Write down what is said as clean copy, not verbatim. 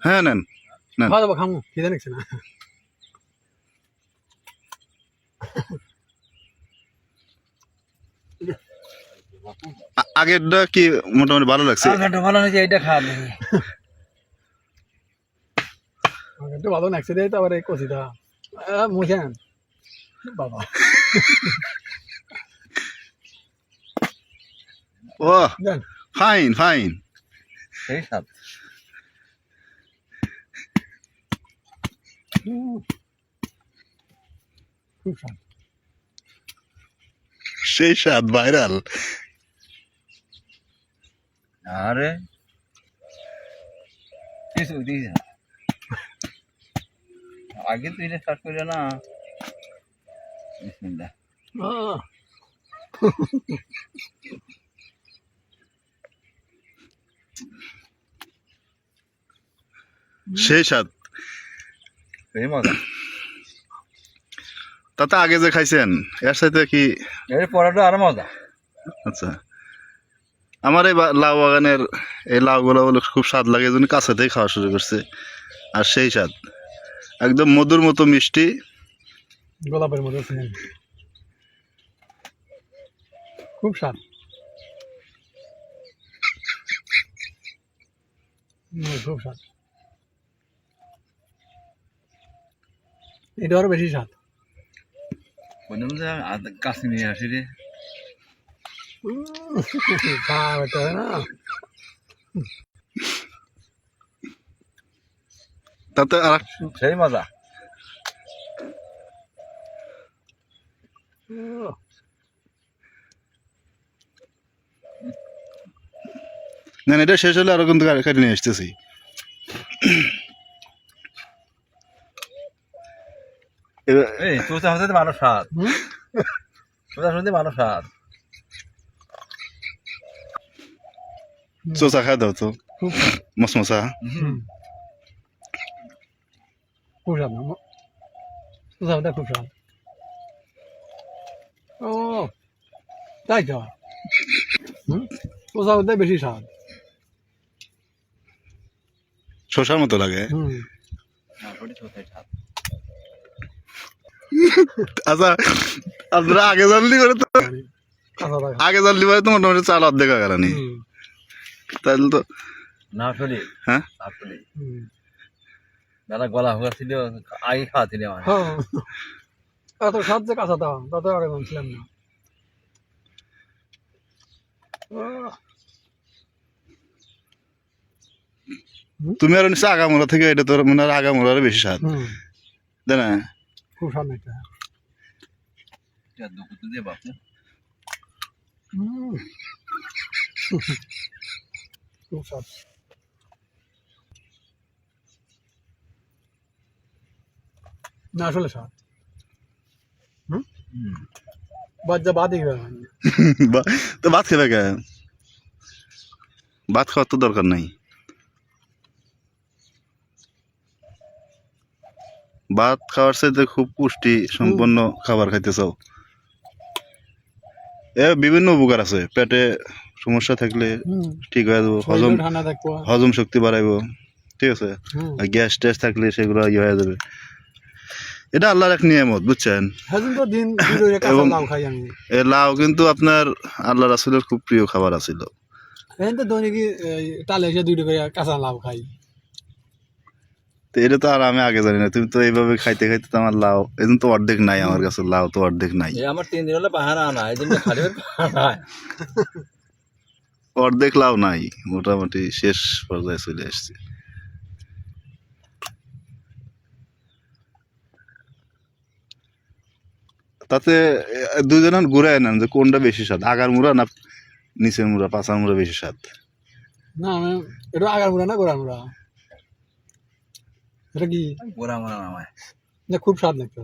হ্যাঁ নেন নেন। খাওয়া দাওয়া খামু খিদে নিচ্ছে না। আগেরটা কি মোটামুটি ভালো লাগছে? ভালো হয়েছে, এইটা খাওয়া দেখি। একটু ভালো লাগছে রে, তারপরে কচিটা মুছেন বাবা। ও দেন ফাইন ফাইন। সেই স্বাদ। খুব স্বাদ। সেই স্বাদ ভাইরাল। আরে কিছু দিস না। আগে তুই এটা স্টার্ট করে না। বিসমিল্লাহ। আহ, সেই স্বাদ। সেই মজা। তাতে আগে যে খাইছেন এর সাথে কি? এর পরাটা আরো মজা। আচ্ছা, আমার এই লাউ বাগানের এই লাউগুলো বলে খুব স্বাদ লাগে, এই জন্য কাছে থেকে খাওয়া শুরু করছে। আর সেই স্বাদ একদম মধুর মতো মিষ্টি। গোলাপের মতো ছিলেন, খুব স্বাদ। খুব স্বাদ, এটা আরো বেশি স্বাদ। বললাম যে কাছে নিয়ে আসি রে। খাওয়াতে হয় না। তাতে আর সেই মজা। না, এটা শেষ হলে আরো কিন্তু কেটে নিয়ে আসতেছি। এই চোচা হতে ভালো স্বাদ। চোচা শুনতে ভালো স্বাদ। চোচা খাই দাও তো, মশমশা। খুব স্বাদ না, সুসাদটা খুব স্বাদ। ও তাই তো, সুসাদটাই বেশি স্বাদ। শসার মতো লাগে। আচ্ছা, আপনারা আগে জানলি করে তো, আগে জানলি পরে তো মোটামুটি চাল অর্ধেক আগারানি, তাহলে তো না আসলে হ্যাঁ আসলে দাদা গলা হওয়া ছিল আগে খাওয়া ছিল আমার। এত স্বাদ যে কাঁচা দাও তাতে আগে জানছিলাম না। তুমি আর নিশ্চয় আগামোড়া থেকে, এটা তোর মনে হয় আগামোড়ার বেশি স্বাদ, তাই না? খুব স্বাদ এটা। দুপুর দিয়ে বাপু খুব স্বাদ। না আসলে স্বাদ। বাচ্চা বাদই তো ভাত খেবে কে? ভাত খাওয়ার তো দরকার নাই। ভাত খাওয়ার সাথে খুব পুষ্টি সম্পন্ন খাবার খাইতে চাও, এ বিভিন্ন উপকার আছে। পেটে সমস্যা থাকলে ঠিক হয়ে যাবো, হজম শক্তি বাড়াইবো, ঠিক আছে। আর গ্যাস ট্যাস থাকলে সেগুলো ইয়ে হয়ে যাবে। এটা আল্লাহর এক নিয়ামত, বুঝছেন। এবং এ লাউ কিন্তু আপনার আল্লাহ রাসূলের খুব প্রিয় খাবার আছিল। দৈনিক টালে এসে 2টা করে কাঁচা লাউ খাই। তো এটা তো আর আমি আগে জানি না, তুমি তো এইভাবে খাইতে খাইতে তো আমার লাউ এখন তো অর্ধেক নাই, আমার কাছে লাউ তো অর্ধেক নাই। আমার 3 দিন হলে পাহারা আনা, এই জন্য খালি অর্ধেক লাউ নাই, মোটামুটি শেষ পর্যায়ে চলে আসছে। তাতে দুজনে ঘুরায় নেন যে কোনটা বেশি স্বাদ, আগার মুড়া না নিচের মুড়া, পাঁচার মুড়া বেশি স্বাদ? না এটা আগার মুড়া না গোড়ার মুড়া, এটা কি গোড়া মোড়া নামায় খুব স্বাদ লাগতো।